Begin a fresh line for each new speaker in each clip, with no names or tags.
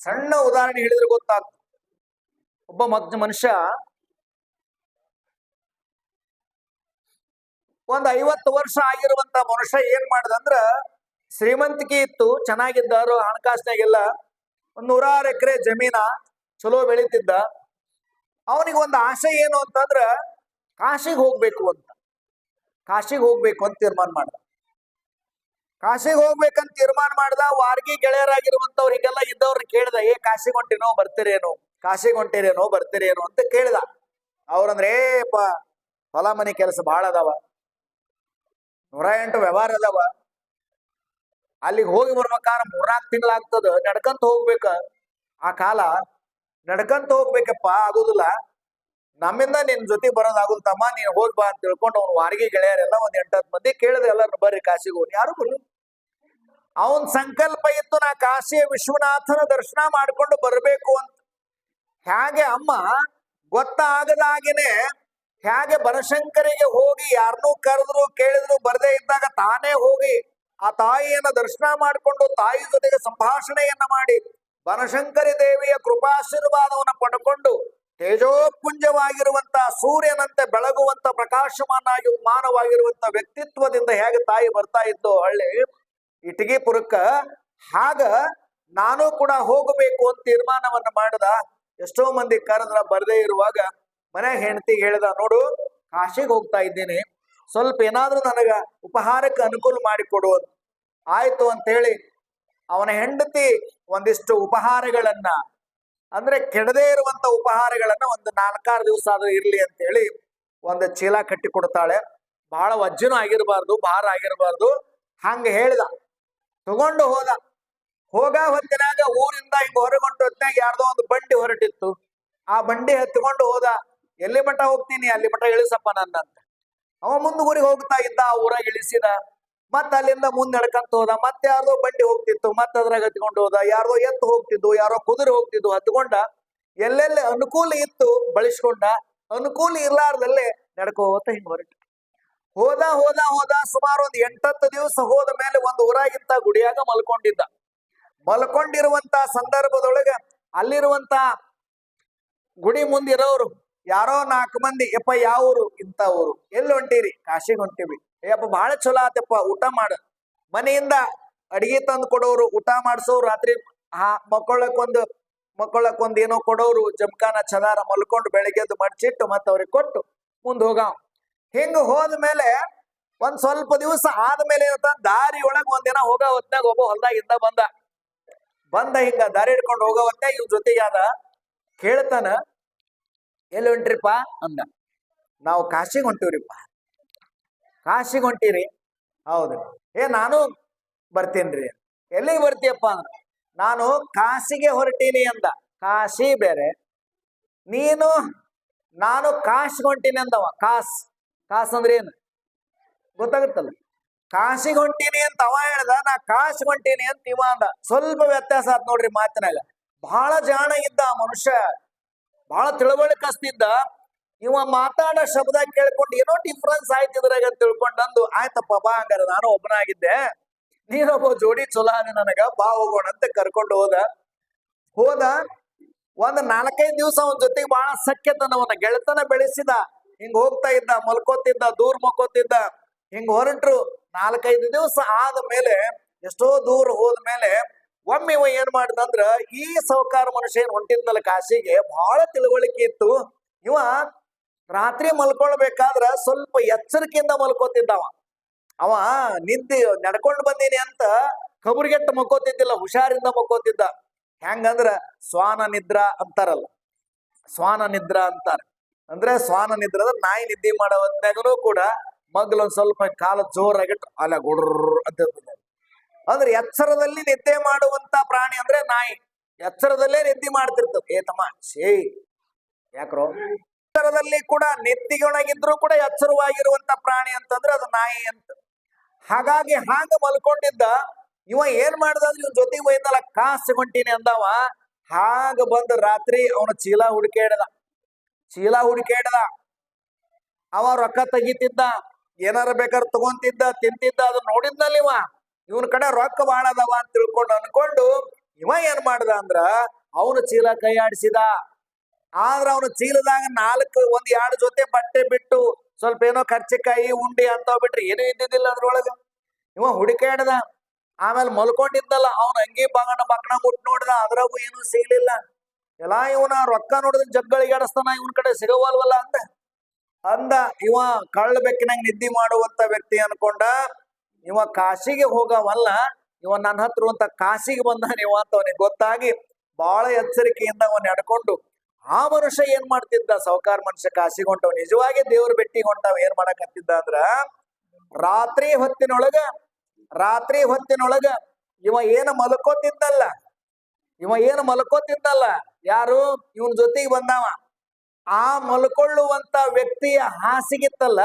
ಸಣ್ಣ ಉದಾಹರಣೆ ಹೇಳಿದ್ರೆ ಗೊತ್ತಾಗ್ತದೆ. ಒಬ್ಬ ಮನುಷ್ಯ ಒಂದ್ 50 ವರ್ಷ ಆಗಿರುವಂತ ಮನುಷ್ಯ ಏನ್ ಮಾಡ್ದಂದ್ರ ಶ್ರೀಮಂತಿಕೆ ಇತ್ತು, ಚೆನ್ನಾಗಿದ್ದಾರು, ಹಣಕಾಸಿನಾಗೆಲ್ಲ ಒಂದ್ 100 ಎಕರೆ ಜಮೀನ, ಚಲೋ ಬೆಳೀತಿದ್ದ. ಅವನಿಗೆ ಒಂದು ಆಸೆ ಏನು ಅಂತಂದ್ರ ಕಾಶಿಗೆ ಹೋಗ್ಬೇಕು ಅಂತ ತೀರ್ಮಾನ ಮಾಡ್ದ. ಕಾಶಿಗೆ ಹೋಗ್ಬೇಕಂತ ತೀರ್ಮಾನ ಮಾಡ್ದ. ವಾರ್ಗಿ ಗೆಳೆಯರಾಗಿರುವಂತವ್ರಿಗೆಲ್ಲ ಇದ್ದವ್ರನ್ನ ಕೇಳ್ದ, ಕಾಶಿಗೆ ಹೊಂಟಿನೋ ಬರ್ತೀರೇನೋ, ಕಾಶಿಗೆ ಹೊಂಟಿರೇನೋ ಬರ್ತೀರೇನೋ ಅಂತ ಕೇಳ್ದ. ಅವ್ರಂದ್ರೆ ಏಪ್ಪ ಹೊಲ ಮನೆ ಕೆಲಸ ಬಹಳ ಅದಾವ, 108 ವ್ಯವಹಾರ ಅದಾವ, ಅಲ್ಲಿಗೆ ಹೋಗಿ ಬರ್ಬೇಕಾರ 3-4 ತಿಂಗಳಾಗ್ತದ, ನಡ್ಕಂತ ಹೋಗ್ಬೇಕ, ಆ ಕಾಲ ನಡ್ಕಂತ ಹೋಗ್ಬೇಕಪ್ಪ, ಆಗುದಿಲ್ಲ, ನಮ್ಮಿಂದ ನಿನ್ ಜೊತೆ ಬರೋದಾಗುಲ್ ತಮ್ಮ, ನೀನ್ ಹೋಗಿ ಬಾ ಅಂತ ತಿಳ್ಕೊಂಡು ಅವ್ನು ವಾರ್ಗಿ ಗೆಳೆಯರೆಲ್ಲ ಒಂದ್ 8-10 ಮಂದಿ ಕೇಳಿದ್ರೆ ಎಲ್ಲರೂ ಬರ್ರಿ ಕಾಶಿಗೆ ಹೋಗಿ. ಯಾರು ಬರು. ಅವನ್ ಸಂಕಲ್ಪ ಇತ್ತು, ನಾ ಕಾಶಿ ವಿಶ್ವನಾಥನ ದರ್ಶನ ಮಾಡ್ಕೊಂಡು ಬರ್ಬೇಕು ಅಂತ. ಹೇಗೆ ಅಮ್ಮ ಗೊತ್ತಾಗದಾಗಿನೇ ಹೇಗೆ ಬನಶಂಕರಿಗೆ ಹೋಗಿ ಯಾರನ್ನೂ ಕರೆದ್ರು ಕೇಳಿದ್ರು ಬರ್ದೇ ಇದ್ದಾಗ ತಾನೇ ಹೋಗಿ ಆ ತಾಯಿಯನ್ನ ದರ್ಶನ ಮಾಡಿಕೊಂಡು ತಾಯಿ ಜೊತೆಗೆ ಸಂಭಾಷಣೆಯನ್ನ ಮಾಡಿ ಬನಶಂಕರಿ ದೇವಿಯ ಕೃಪಾಶೀರ್ವಾದವನ್ನ ಪಡ್ಕೊಂಡು ತೇಜೋಪುಂಜವಾಗಿರುವಂತ ಸೂರ್ಯನಂತೆ ಬೆಳಗುವಂತ ಪ್ರಕಾಶಮಾನವಾಗಿರುವಂತ ವ್ಯಕ್ತಿತ್ವದಿಂದ ಹೇಗೆ ತಾಯಿ ಬರ್ತಾ ಇದ್ದು ಹಳ್ಳಿ ಇಟಗಿಪುರಕ್ಕ, ಹಾಗ ನಾನು ಕೂಡ ಹೋಗಬೇಕು ಅಂತ ತೀರ್ಮಾನವನ್ನ ಮಾಡದ. ಎಷ್ಟೋ ಮಂದಿ ಕರೆದ್ರ ಬರ್ದೇ ಇರುವಾಗ ಮನ್ಯಾಗ ಹೆಂಡತಿಗೆ ಹೇಳ್ದ, ನೋಡು ಕಾಶಿಗೆ ಹೋಗ್ತಾ ಇದ್ದೀನಿ, ಸ್ವಲ್ಪ ಏನಾದ್ರೂ ನನಗ ಉಪಹಾರಕ್ಕೆ ಅನುಕೂಲ ಮಾಡಿಕೊಡು ಅಂತ. ಆಯ್ತು ಅಂತ ಹೇಳಿ ಅವನ ಹೆಂಡತಿ ಒಂದಿಷ್ಟು ಉಪಹಾರಗಳನ್ನ, ಅಂದ್ರೆ ಕೆಡದೇ ಇರುವಂತ ಉಪಹಾರಗಳನ್ನ ಒಂದು 4-6 ದಿವಸ ಆದ್ರೂ ಇರ್ಲಿ ಅಂತ ಹೇಳಿ ಒಂದು ಚೀಲ ಕಟ್ಟಿ ಕೊಡ್ತಾಳೆ. ಬಹಳ ವಜ್ಜನೂ ಆಗಿರಬಾರ್ದು, ಭಾರ ಆಗಿರಬಾರ್ದು, ಹಂಗ ಹೇಳಿದ. ತಗೊಂಡು ಹೋಗ ಹೊತ್ತಿನಾಗ ಊರಿಂದ ಹಿಂಗ ಹೊರಗೊಂಡು ಹೊತ್ತಿನಾಗ ಯಾರ್ದೋ ಒಂದು ಬಂಡಿ ಹೊರಟಿತ್ತು. ಆ ಬಂಡಿ ಹತ್ಕೊಂಡು ಹೋದ. ಎಲ್ಲಿ ಮಠ ಹೋಗ್ತೀನಿ, ಅಲ್ಲಿ ಮಠ ಇಳಿಸಪ್ಪ ನನ್ನಂತ. ಅವ ಮುಂದೂರಿಗೆ ಹೋಗ್ತಾ ಇದ್ದ, ಆ ಊರಾಗ ಇಳಿಸಿದ. ಮತ್ತ ಅಲ್ಲಿಂದ ಮುಂದೆ ನಡ್ಕಂತ ಹೋದ. ಮತ್ತೆ ಯಾರ್ದೋ ಬಂಡಿ ಹೋಗ್ತಿತ್ತು, ಮತ್ತೆ ಅದ್ರಾಗ ಹತ್ಕೊಂಡು ಹೋದ. ಯಾರ್ದೋ ಎತ್ತು ಹೋಗ್ತಿದ್ದು, ಯಾರೋ ಕುದುರೆ ಹೋಗ್ತಿದ್ದು, ಹತ್ಕೊಂಡ ಎಲ್ಲೆಲ್ಲಿ ಅನುಕೂಲ ಇತ್ತು ಬಳಸ್ಕೊಂಡ, ಅನುಕೂಲ ಇರ್ಲಾರ್ದಲ್ಲೇ ನಡ್ಕೋತ ಹಿಂಗ್ ಹೊರಟ. ಹೋದ ಸುಮಾರು ಒಂದು 8-10 ದಿವಸ ಹೋದ ಮೇಲೆ ಒಂದು ಊರಾಗಿಂತ ಗುಡಿಯಾಗ ಮಲ್ಕೊಂಡಿರುವಂತ ಸಂದರ್ಭದೊಳಗ ಅಲ್ಲಿರುವಂತ ಗುಡಿ ಮುಂದಿರೋರು ಯಾರೋ 4 ಮಂದಿ, ಯಪ್ಪ ಯಾವ ಊರು? ಇಂತ ಊರು. ಎಲ್ಲಿ ಹೊಂಟಿರಿ? ಕಾಶಿಗೆ ಹೊಂಟಿವಿ. ಯಪ್ಪ ಬಹಳ ಚಲೋ ಆತಪ್ಪ, ಊಟ ಮಾಡ. ಮನೆಯಿಂದ ಅಡಿಗೆ ತಂದು ಕೊಡೋರು, ಊಟ ಮಾಡಿಸೋರು, ರಾತ್ರಿ ಮಕ್ಕಳಕ್ಕೊಂದು ಏನೋ ಕೊಡೋರು, ಜಮಖಾನ ಚದಾರ ಮಲ್ಕೊಂಡು ಬೆಳಿಗ್ಗೆದ್ದು ಮಡ್ಚಿಟ್ಟು ಮತ್ತೆ ಅವ್ರಿಗೆ ಕೊಟ್ಟು ಮುಂದೆ ಹೋಗಾವ್. ಹಿಂಗ ಹೋದ್ಮೇಲೆ ಒಂದ್ ಸ್ವಲ್ಪ ದಿವಸ ಆದ್ಮೇಲೆ ಏನಂತ, ದಾರಿ ಒಳಗ್ ಒಂದಿನ ಹೋಗೋ ಹೊತ್ನಾಗ ಒಬ್ಬ ಹೊಲ್ದಾಗಿಂದ ಬಂದ ಹಿಂಗ ದಾರಿ ಹಿಡ್ಕೊಂಡು ಹೋಗೋ ಹೊತ್ನಾಗ ಇವ್ ಜೊತೆಗೆ ಅದ ಕೇಳ್ತಾನ, ಎಲ್ಲಿ ಹೊಂಟ್ರಿಪ್ಪ ಅಂದ. ನಾವು ಕಾಶಿಗೆ ಹೊಂಟಿವ್ರಿಪ್ಪ. ಕಾಶಿಗೆ ಹೊಂಟಿರಿ? ಹೌದ್ರಿ. ನಾನು ಬರ್ತೀನ್ರಿ. ಎಲ್ಲಿಗೆ ಬರ್ತೀಯಪ್ಪ ಅಂದ್ರ, ನಾನು ಕಾಶಿಗೆ ಹೊರಟೀನಿ ಅಂದ. ಕಾಶಿ ಬೇರೆ, ನಾನು ಕಾಶಿಗೆ ಹೊಂಟೀನಿ ಅಂದವ. ಕಾಸ್ ಅಂದ್ರೆ ಏನು ಗೊತ್ತಾಗುತ್ತಲ್ಲ. ಕಾಶಿಗೆ ಹೊಂಟೀನಿ ಅಂತ ಅವ ಹೇಳ್ದ, ನಾ ಕಾಶಿಗೆ ಹೊಂಟೀನಿ ಅಂತ ಇವ ಅಂದ. ಸ್ವಲ್ಪ ವ್ಯತ್ಯಾಸ ಆತ್ ನೋಡ್ರಿ ಮಾತಿನಾಗ. ಬಹಳ ಜಾಣ ಇದ್ದ ಮನುಷ್ಯ, ಬಹಳ ತಿಳುವಳಿಕಸ್ತಿದ್ದ. ಇವ ಮಾತಾಡೋ ಶಬ್ದ ಕೇಳ್ಕೊಂಡು ಏನೋ ಡಿಫ್ರೆನ್ಸ್ ಆಯ್ತಿದ್ರಾಗ ಅಂತ ತಿಳ್ಕೊಂಡಂದು, ಆಯ್ತಪ್ಪ ಬಾ ಹಂಗಾರ ನಾನು ಒಬ್ಬನಾಗಿದ್ದೆ, ನೀನೊಬ್ಬ ಜೋಡಿ ಚಲೋ ಅದ ನನಗ, ಬಾ ಹೋಗೋಣ ಅಂತ ಕರ್ಕೊಂಡು ಹೋದ. ಒಂದ್ 4-5 ದಿವಸ ಅವನ ಜೊತೆಗೆ ಬಹಳ ಸಖ್ಯತನವನ್ನ ಗೆಳೆತನ ಬೆಳೆಸಿದ. ಹಿಂಗ್ ಹೋಗ್ತಾ ಇದ್ದ, ಮಲ್ಕೋತಿದ್ದ, ದೂರ ಮಲ್ಕೋತಿದ್ದ. ಹಿಂಗ್ ಹೊರಟ್ರು. 4-5 ದಿವಸ ಆದ ಮೇಲೆ, ಎಷ್ಟೋ ದೂರ ಹೋದ್ಮೇಲೆ ಒಮ್ಮೆ ಇವ ಏನ್ ಮಾಡ್ದಂದ್ರ, ಈ ಸಾಹುಕಾರ ಮನುಷ್ಯ ಏನ್ ಹೊಂಟಿದ್ನಲ್ಲ ಕಾಶಿಗೆ, ಬಹಳ ತಿಳುವಳಿಕೆ ಇತ್ತು. ಇವ ರಾತ್ರಿ ಮಲ್ಕೊಳ್ಬೇಕಾದ್ರ ಸ್ವಲ್ಪ ಎಚ್ಚರಿಕೆಯಿಂದ ಮಲ್ಕೋತಿದ್ದವ. ಅವ ನಿದ್ದೆ ನಡ್ಕೊಂಡು ಬಂದೀನಿ ಅಂತ ಕಬುರ್ಗೆಟ್ಟು ಮಕ್ಕೋತಿದ್ದಿಲ್ಲ, ಹುಷಾರಿಂದ ಮಕ್ಕೋತಿದ್ದ. ಹೆಂಗಂದ್ರ ಶ್ವಾನ ನಿದ್ರಾ ಅಂತಾರಲ್ಲ, ಶ್ವಾನ ನಿದ್ರಾ ಅಂತಾರ. ಅಂದ್ರೆ ಶ್ವಾನ ನಿದ್ರ ಅಂದ್ರೆ ನಾಯಿ ನಿದ್ದೆ ಮಾಡೋ ಹೊತ್ನಾಗನು ಕೂಡ ಮಗ್ಲೊಂದ್ ಸ್ವಲ್ಪ ಕಾಲ ಜೋರಾಗಿಟ್ಟು ಅಲ್ಲ ಗುಡ್ರ ಅಂತ ಇರ್ತದೆ. ಅಂದ್ರೆ ಎಚ್ಚರದಲ್ಲಿ ನಿದ್ದೆ ಮಾಡುವಂತ ಪ್ರಾಣಿ ಅಂದ್ರೆ ನಾಯಿ. ಎಚ್ಚರದಲ್ಲೇ ನಿದ್ದೆ ಮಾಡ್ತಿರ್ತದೆ. ತಮ್ಮ ಯಾಕ್ರೋ, ಎಚ್ಚರದಲ್ಲಿ ಕೂಡ ನಿದ್ದಿಗೊಳಗಿದ್ರು ಕೂಡ ಎಚ್ಚರವಾಗಿರುವಂತ ಪ್ರಾಣಿ ಅಂತಂದ್ರೆ ಅದು ನಾಯಿ ಅಂತ. ಹಾಗಾಗಿ ಹಾಗ ಮಲ್ಕೊಂಡಿದ್ದ. ಇವ ಏನ್ ಮಾಡ್ದಂದ್ರೆ ಇವ್ ಜೊತೆಗೆ ಒಯ್ದಲ್ಲ, ಕಾಸು ಹೊಂಟೀನಿ ಅಂದವ. ಹಾಗ ಬಂದ ರಾತ್ರಿ ಅವನ ಚೀಲ ಹುಡುಕಾಡ್ದ. ಅವ ರೊಕ್ಕ ತೆಗಿತಿದ್ದ, ಏನಾರ ಬೇಕಾದ್ರೆ ತಗೊಂತಿದ್ದ, ತಿಂತಿದ್ದ. ಅದನ್ನ ನೋಡಿದ್ನಲ್ಲಿ ಇವನ್ ಕಡೆ ರೊಕ್ಕ ಬಾಳ ಅದಾವ ಅಂತ ಅನ್ಕೊಂಡು ಇವ ಏನ್ ಮಾಡ್ದ ಅಂದ್ರ ಅವನು ಚೀಲ ಕೈ ಆಡಿಸಿದ. ಆದ್ರ ಅವನು ಚೀಲದಾಗ ಒಂದ್ 2 ಜೊತೆ ಬಟ್ಟೆ ಬಿಟ್ಟು ಸ್ವಲ್ಪ ಏನೋ ಕರ್ಚಿಕಾಯಿ ಉಂಡಿ ಅಂತ ಬಿಟ್ರಿ ಏನೂ ಇದ್ದಿದ್ದಿಲ್ಲ ಅದ್ರೊಳಗ. ಇವ ಹುಡುಕಾಡ್ದ. ಆಮೇಲೆ ಮಲ್ಕೊಂಡಿದ್ದಲ್ಲ ಅವನ ಅಂಗಿ ಬಕ್ಕಣ ಮುಟ್ ನೋಡ್ದ, ಅದ್ರಾಗೂ ಏನೂ ಸಿಗ್ಲಿಲ್ಲ. ಎಲ್ಲಾ ಇವನ ರೊಕ್ಕ ನೋಡಿದ್ರೆ ಜಗ್ಗಳಿಗಾಡಿಸ್ತಾನ, ಇವನ್ ಕಡೆ ಸಿಗವಲ್ವಲ್ಲ ಅಂದ ಇವ ಕಳ್ಳ ಬೆಕ್ಕಿನಂಗ್ ನಿದ್ದೆ ಮಾಡುವಂತ ವ್ಯಕ್ತಿ ಅನ್ಕೊಂಡ. ಇವ ಕಾಶಿಗೆ ಹೋಗವಲ್ಲ, ಇವ ನನ್ನ ಹತ್ರ ಅಂತ ಕಾಶಿಗೆ ಬಂದಾನ ಇವ ಅಂತ ಅವನಿಗೆ ಗೊತ್ತಾಗಿ ಬಹಳ ಎಚ್ಚರಿಕೆಯಿಂದ ಅವನ್ ನಡ್ಕೊಂಡು. ಆ ಮನುಷ್ಯ ಏನ್ ಮಾಡ್ತಿದ್ದ, ಸಾವುಕಾರ ಮನುಷ್ಯ ಕಾಶಿಗೆ ಹೊಂಟವ್, ನಿಜವಾಗಿ ದೇವ್ರ ಬೆಟ್ಟಿಗೆ ಹೊಂಟವ್. ಏನ್ ಮಾಡಕತ್ತಿದ್ದ ಅಂದ್ರ ರಾತ್ರಿ ಹೊತ್ತಿನೊಳಗ ಇವ ಏನು ಮಲ್ಕೋತಿದ್ದಲ್ಲ, ಯಾರು ಇವನ್ ಜೊತೆಗೆ ಬಂದವ. ಆ ಮಲ್ಕೊಳ್ಳುವಂತ ವ್ಯಕ್ತಿಯ ಹಾಸಿಗಿತ್ತಲ್ಲ,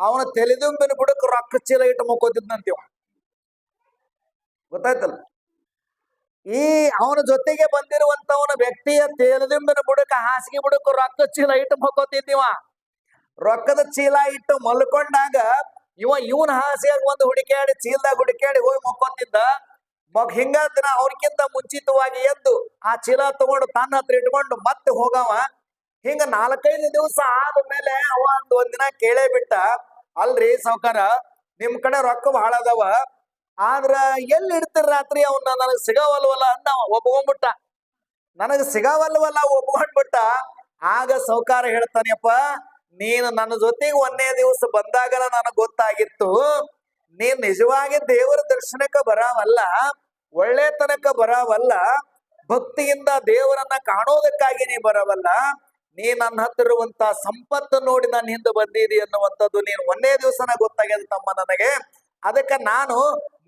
ಅವನ ತಲೆದುಂಬಿನ ಬುಡಕ್ ರೊಕ್ಕ ಚೀಲ ಇಟ್ಟು ಮಲ್ಕೋತಿದ್ನಂತೀವ. ಗೊತ್ತಾಯ್ತಲ್ಲ. ಈ ಅವನ ಜೊತೆಗೆ ಬಂದಿರುವಂತವನ ವ್ಯಕ್ತಿಯ ತಲೆದುಂಬಿನ ಬುಡಕ ಹಾಸಿಗೆ ಬುಡಕ್ ರೊಕ್ಕ ಚೀಲ ಇಟ್ಟು ಮಲ್ಕೋತಿದ್ದೀವ. ರೊಕ್ಕದ ಚೀಲ ಇಟ್ಟು ಮಲ್ಕೊಂಡಾಗ ಇವನ್ ಹಾಸಿಯಾಗ ಒಂದು ಹುಡುಕ್ಯಾಡಿ ಚೀಲದಾಗ ಹುಡುಕ್ಯಾಡಿ ಹೋಗಿ ಮಕ್ಕೋತಿದ್ದ. ಹಿಂಗ ದಿನ ಅವ್ರಕ್ಕಿಂತ ಮುಂಚಿತವಾಗಿ ಎದ್ದು ಆ ಚೀಲ ತಗೊಂಡು ತನ್ನ ಹತ್ರ ಇಟ್ಕೊಂಡು ಮತ್ತೆ ಹೋಗವ. ಹಿಂಗ 4-5 ದಿವಸ ಆದ್ಮೇಲೆ ಅವ ಒಂದಿನ ಕೇಳೇ ಬಿಟ್ಟ, ಅಲ್ರಿ ಸಾವ್ಕಾರ, ನಿಮ್ ಕಡೆ ರೊಕ್ಕ ಬಹಳ ಅದಾವ, ಆದ್ರ ಎಲ್ಲಿ ಇಡ್ತೀರ ರಾತ್ರಿ? ಅವನ್ನ ನನಗ್ ಸಿಗವಲ್ವಲ್ಲ ಅಂತ ಒಪ್ಕೊಂಡ್ಬಿಟ್ಟ. ಆಗ ಸಾವ್ಕಾರ ಹೇಳ್ತಾನೆಪ್ಪ, ನೀನು ನನ್ನ ಜೊತೆಗೆ 1ನೇ ದಿವಸ ಬಂದಾಗಲ ನನಗ್ ಗೊತ್ತಾಗಿತ್ತು, ನೀನ್ ನಿಜವಾಗಿ ದೇವರ ದರ್ಶನಕ್ಕೆ ಬರಾವಲ್ಲ, ಒಳ್ಳೆತನಕ ಬರಾವಲ್ಲ, ಭಕ್ತಿಯಿಂದ ದೇವರನ್ನ ಕಾಣೋದಕ್ಕಾಗಿ ನೀ ಬರವಲ್ಲ, ನೀ ನನ್ನ ಹತ್ರ ಇರುವಂತ ಸಂಪತ್ತು ನೋಡಿ ನನ್ನ ಹಿಂದೆ ಬಂದಿದಿ ಅನ್ನುವಂಥದ್ದು ನೀನು 1ನೇ ದಿವಸನ ಗೊತ್ತಾಗ್ಯದ ತಮ್ಮ ನನಗೆ. ಅದಕ್ಕೆ ನಾನು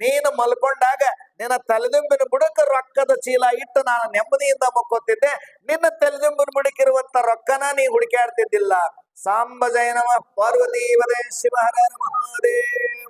ನೀನು ಮಲ್ಕೊಂಡಾಗ ನಿನ್ನ ತಲೆದುಂಬಿನ ಬುಡಕ ರೊಕ್ಕದ ಚೀಲ ಇಟ್ಟು ನಾನು ನೆಮ್ಮದಿಯಿಂದ ಮಕ್ಕೋತಿದ್ದೆ. ನಿನ್ನ ತಲೆದುಂಬಿನ ಬುಡಕಿರುವಂತ ರೊಕ್ಕನ ನೀ ಹುಡುಕಾಡ್ತಿದ್ದಿಲ್ಲ. ಸಾಂಬ ಜಯ ನಮಃ ಪಾರ್ವತಿ ವದೇ ಶಿವ ಹರ ಮಹಾದೇವ.